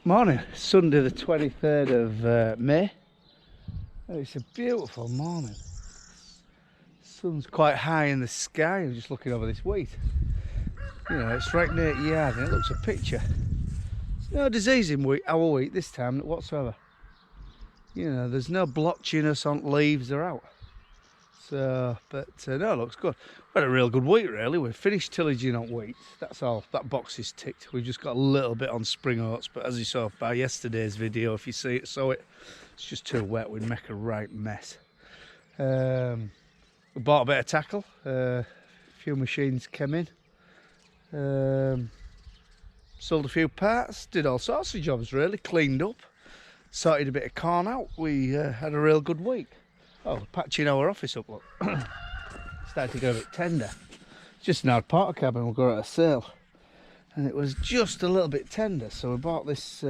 Morning, Sunday the 23rd of May. It's a beautiful morning. Sun's quite high in the sky. I'm just looking over this wheat. You know, it's right near the yard and it looks a picture. There's no disease in our wheat this time whatsoever. You know, there's no blotchiness on leaves, they're out. So, but no, it looks good. We had a real good week really. We've finished tillaging on wheat. That's all, that box is ticked. We've just got a little bit on spring oats, but as you saw by yesterday's video, if you it's just too wet, we'd make a right mess. We bought a bit of tackle, a few machines came in, sold a few parts, did all sorts of jobs really, cleaned up, sorted a bit of corn out. We had a real good week. Oh, patching our office up, look. Started to go a bit tender. It's just an hard porter cabin we got at a sale. And it was just a little bit tender, so we bought this,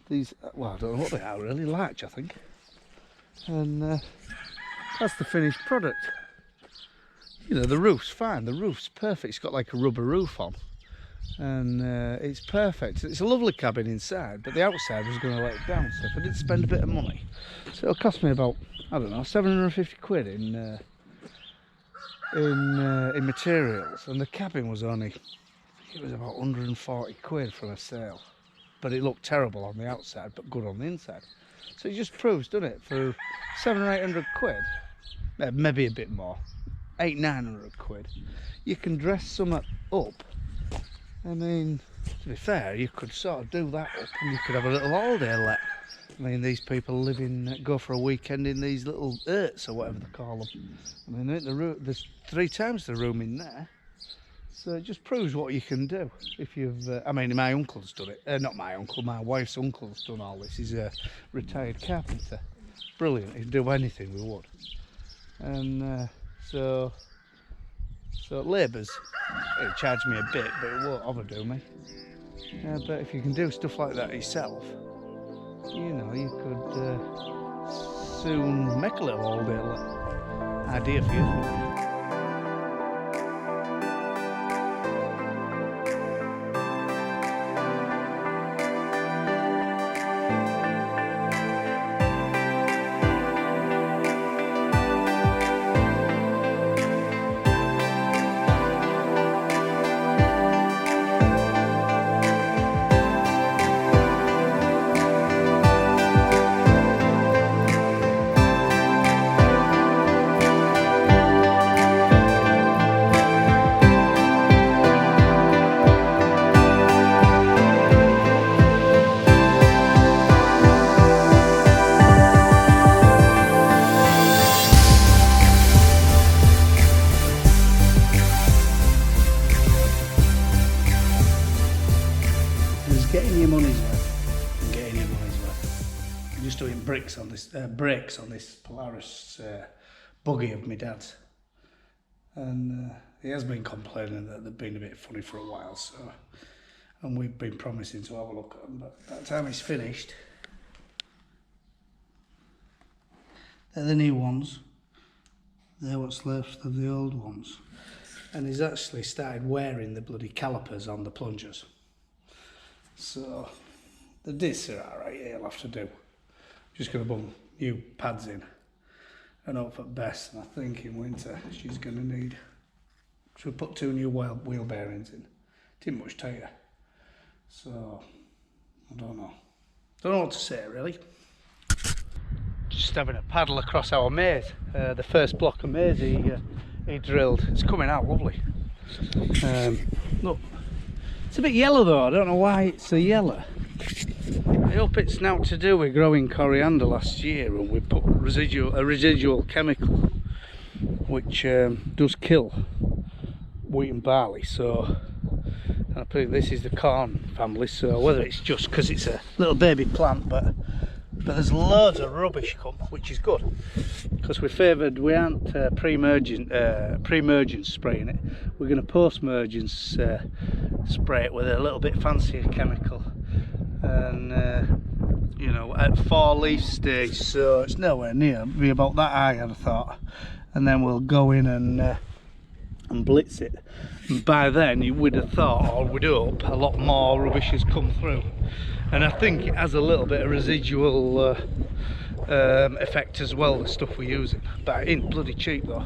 these, well, I don't know what they are really, larch I think. And that's the finished product. You know, the roof's fine, the roof's perfect. It's got like a rubber roof on. And it's perfect. It's a lovely cabin inside, but the outside was going to let it down, so if I did spend a bit of money, so it'll cost me about, I don't know, 750 quid in materials, and the cabin was only, it was about 140 quid from a sale, but it looked terrible on the outside but good on the inside. So it just proves, doesn't it, for 700 or 800 quid, maybe a bit more, 800-900 quid, you can dress something up. I mean, to be fair, you could sort of do that up and you could have a little holiday let. I mean, these people go for a weekend in these little yurts or whatever they call them. I mean, there's 3 times the room in there. So it just proves what you can do if you've, I mean, my uncle's done it. Not my uncle, my wife's uncle's done all this. He's a retired carpenter. Brilliant, he'd do anything with wood. And so labour's, it'll charge me a bit, but it won't overdo me. But if you can do stuff like that yourself, you know, you could soon make a little holiday idea for you. Getting your money's worth and getting your money's worth. I'm just doing brakes on this Polaris buggy of my dad's, and he has been complaining that they've been a bit funny for a while, so, and we've been promising to have a look at them, but by the time it's finished, they're the new ones, they're what's left of the old ones, and he's actually started wearing the bloody calipers on the plungers. So the discs are alright, he'll have to do. Just going to put new pads in and hope for best, and I think in winter she's going to need, she'll put 2 new wheel bearings in. Didn't much tighter, so I don't know what to say really. Just having a paddle across our maize, the first block of maize he drilled. It's coming out lovely. Look, it's a bit yellow though, I don't know why it's so yellow. I hope it's now to do with growing coriander last year, and we put a residual chemical which does kill wheat and barley. So I think this is the corn family, so whether it's just because it's a little baby plant, but there's loads of rubbish come, which is good, because we aren't pre-emergence spraying it. We're going to post-emergence spray it with a little bit fancier chemical, and you know, at 4 leaf stage, so it's nowhere near, it'll be about that high I'd have thought, and then we'll go in and and blitz it. And by then you would have thought, or would hope, a lot more rubbish has come through. And I think it has a little bit of residual effect as well, the stuff we're using. But it ain't bloody cheap though.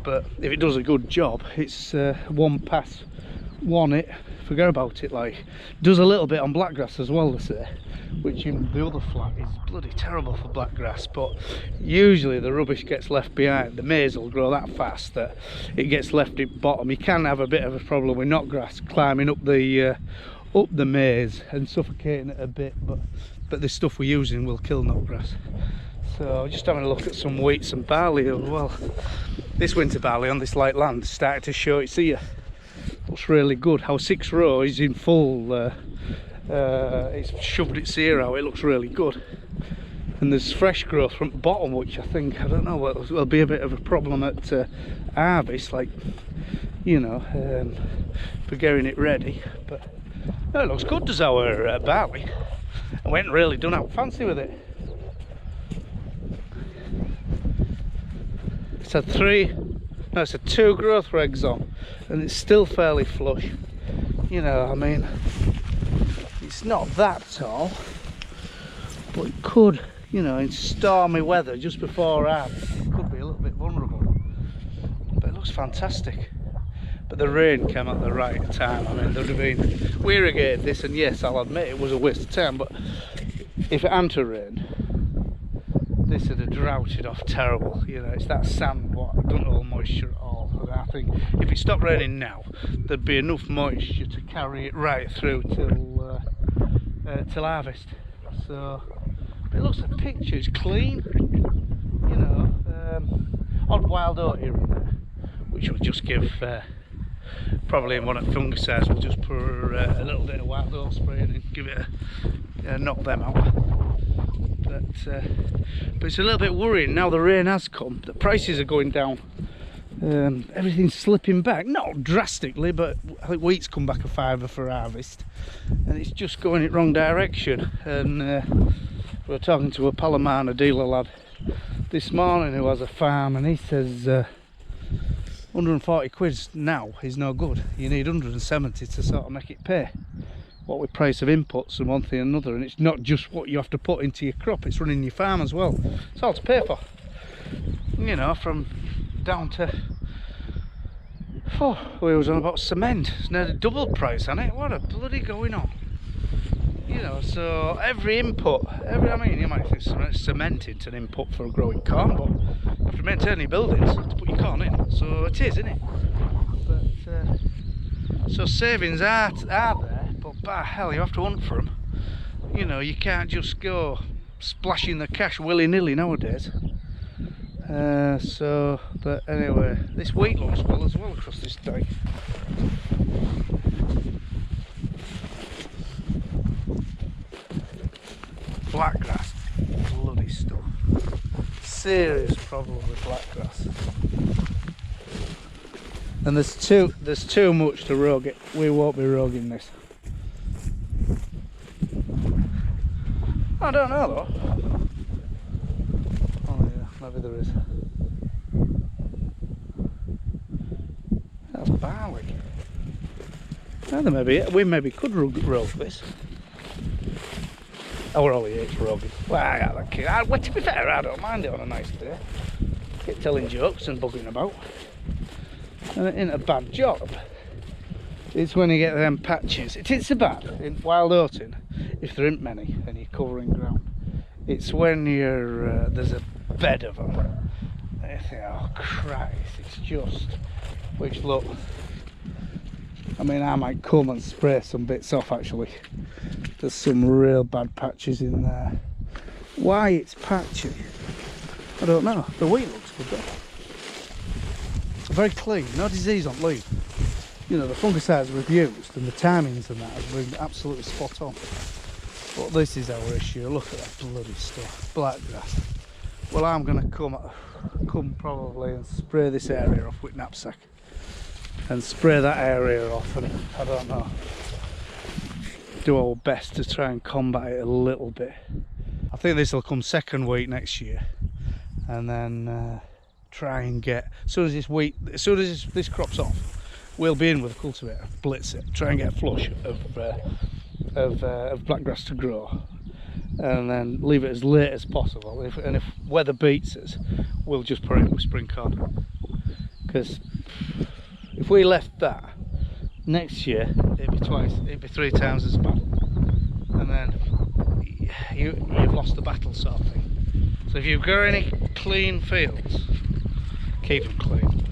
But if it does a good job, it's one pass, one hit, forget about it. Like, does a little bit on blackgrass as well, they say, which in the other flat is bloody terrible for blackgrass. But usually the rubbish gets left behind. The maize will grow that fast that it gets left at bottom. You can have a bit of a problem with knotgrass climbing up the maize and suffocating it a bit, but the stuff we're using will kill knotgrass. So just having a look at some wheats and barley as well. This winter barley on this light land started to show its ear. Looks really good. Our 6 row is in full. It's shoved its ear out. It looks really good. And there's fresh growth from the bottom, which I don't know, will be a bit of a problem at harvest, like, you know, for getting it ready. But no, it looks good, does our barley. And we ain't really done out fancy with it. It's had 2 growth regs on, and it's still fairly flush. You know, I mean, it's not that tall, but it could, you know, in stormy weather just before harvest, it could be a little bit vulnerable. But it looks fantastic. But the rain came at the right time. I mean, there would have been, we irrigated this, and yes, I'll admit it was a waste of time, but if it hadn't rained, this would have droughted off terrible. You know, it's that sand what doesn't hold moisture at all. And I think if it stopped raining now, there'd be enough moisture to carry it right through till harvest. So but it looks like a picture. It's clean. You know, odd wild oat here and there, which will just give probably in one of fungicides. We'll just put a little bit of wild oat spray in and give it knock them out. But it's a little bit worrying now the rain has come. The prices are going down. Everything's slipping back, not drastically, but I think wheat's come back a £5 for harvest, and it's just going in the wrong direction. And we were talking to a Palomar dealer lad this morning who has a farm, and he says 140 quid now is no good. You need 170 to sort of make it pay. What with price of inputs and one thing and another, and it's not just what you have to put into your crop, it's running your farm as well. It's all to pay for. You know, from down to, we was on about cement. It's nearly double price on it. What a bloody going on. You know, so every input, I mean, you might think cement is an input for growing corn, but you have to maintain your buildings to put your corn in. So it is, isn't it? But so savings are there, but by hell, you have to hunt for them. You know, you can't just go splashing the cash willy-nilly nowadays. But anyway, this wheat looks well as well across this dike. Blackgrass, bloody stuff. Serious problem with blackgrass. And there's too much to rogue it. We won't be roguing this. I don't know though. Oh yeah, maybe there is. That's barley. Oh, we maybe could rogue this. Oh, we're only here roguing. Well, to be fair, I don't mind it on a nice day. Get telling jokes and bugging about. And it ain't a bad job. It's when you get them patches. It is so bad in wild oating if there ain't many and you're covering ground. It's when you're there's a bed of them. And you think, oh Christ, it's just. Which look, I mean, I might come and spray some bits off actually. There's some real bad patches in there. Why it's patchy, I don't know. The wheat looks good though. Very clean, no disease on leaf. You know, the fungicides we've used and the timings and that have been absolutely spot on. But this is our issue. Look at that bloody stuff. Blackgrass. Well, I'm going to come probably and spray this area off with knapsack. And spray that area off, and I don't know. Do our best to try and combat it a little bit. I think this will come second week next year. And then try and get, as soon as this crops off, we'll be in with a cultivator, blitz it, try and get a flush of blackgrass to grow, and then leave it as late as possible. If weather beats us, we'll just put it with spring cod. Because if we left that, next year it'd be 3 times as bad, and then you've lost the battle, sort of thing. So if you've got any clean fields, keep them clean.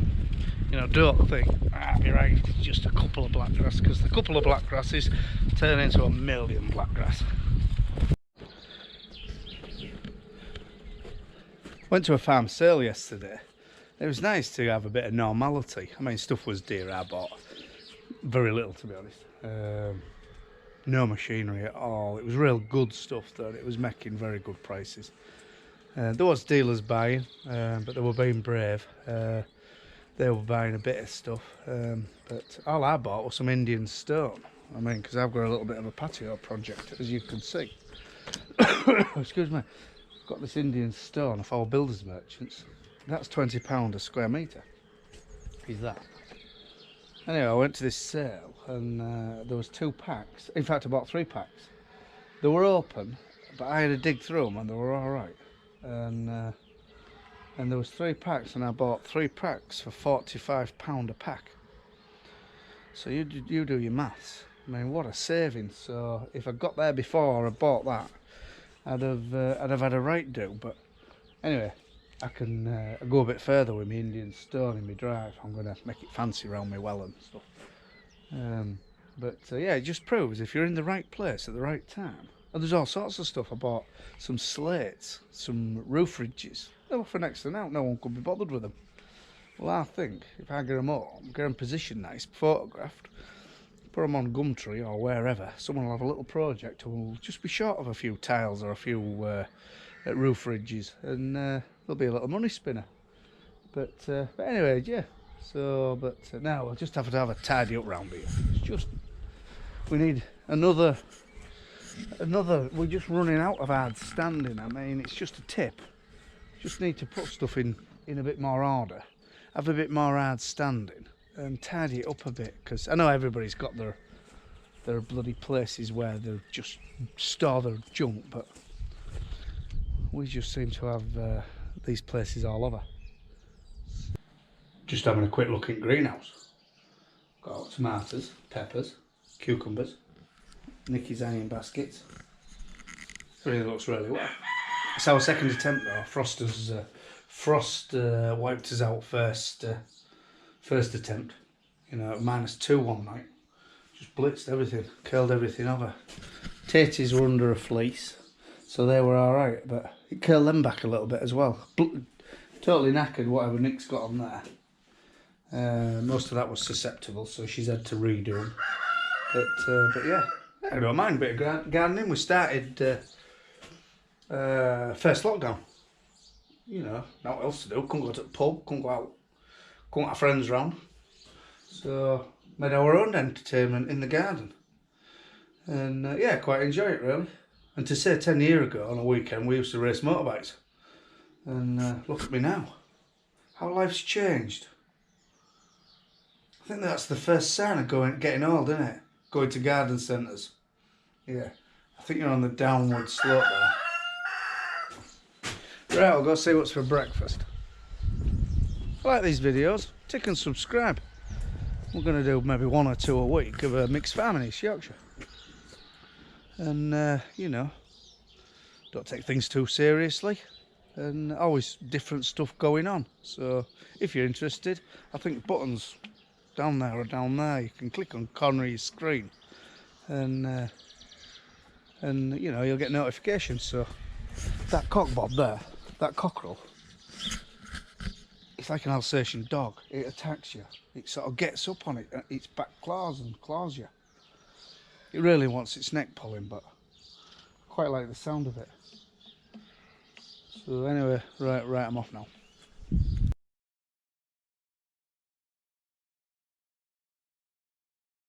You know, don't think, you're right, it's just a couple of blackgrass, because the couple of blackgrasses turn into a million blackgrass. Went to a farm sale yesterday. It was nice to have a bit of normality. I mean, stuff was dear. I bought very little, to be honest. No machinery at all. It was real good stuff though. It was making very good prices. There was dealers buying, but they were being brave. They were buying a bit of stuff, but all I bought was some Indian stone. I mean, because I've got a little bit of a patio project, as you can see. Excuse me. I've got this Indian stone off our builders merchants. That's £20 a square metre. Is that? Anyway, I went to this sale and there was 2 packs. In fact, I bought 3 packs. They were open, but I had to dig through them and they were all right. And there was 3 packs, and I bought 3 packs for £45 a pack. So you do your maths. I mean, what a saving. So if I got there before I bought that, I'd have had a right do. But anyway, I can go a bit further with my Indian stone in my drive. I'm going to make it fancy around my well and stuff. Yeah, it just proves if you're in the right place at the right time. And there's all sorts of stuff. I bought some slates, some roof ridges. They were for next to now. No one could be bothered with them. Well, I think if I get them home, get them positioned nice, photographed, put them on Gumtree or wherever, someone will have a little project and will just be short of a few tiles or a few roof ridges, and there'll be a little money spinner. But anyway, yeah. So, now we'll just have to have a tidy up round here. It's just, we need another. We're just running out of hard standing. I mean, it's just a tip. Just need to put stuff in a bit more order, have a bit more hard standing, and tidy it up a bit. Because I know everybody's got their bloody places where they just store their junk, but we just seem to have these places all over. Just having a quick look at greenhouse. Got tomatoes, peppers, cucumbers, Nicky's iron baskets. Really looks really well. It's our second attempt though. Frost wiped us out first attempt. You know, -2 one night. Just blitzed everything, curled everything over. Taties were under a fleece, so they were all right, but it curled them back a little bit as well. Totally knackered whatever Nick's got on there. Most of that was susceptible, so she's had to redo them. But yeah, I don't mind a bit of gardening. We started first lockdown. You know, not else to do. Couldn't go to the pub, couldn't go out, couldn't have friends round. So made our own entertainment in the garden, and yeah, quite enjoy it really. And to say 10 years ago on a weekend we used to race motorbikes, and look at me now, how life's changed. I think that's the first sign of getting old, isn't it? Going to garden centres. Yeah, I think you're on the downward slope there. Right, I'll go see what's for breakfast. If you like these videos, tick and subscribe. We're going to do maybe 1 or 2 a week of a mixed farm in East Yorkshire. And, you know, don't take things too seriously. And always different stuff going on. So, if you're interested, I think buttons down there or down there. You can click on corner of your screen. And you know, you'll get notifications. So, that cockbob there, that cockerel, it's like an Alsatian dog. It attacks you. It sort of gets up on its back claws and claws you. It really wants its neck pulling, but I quite like the sound of it. So anyway, right, I'm off now.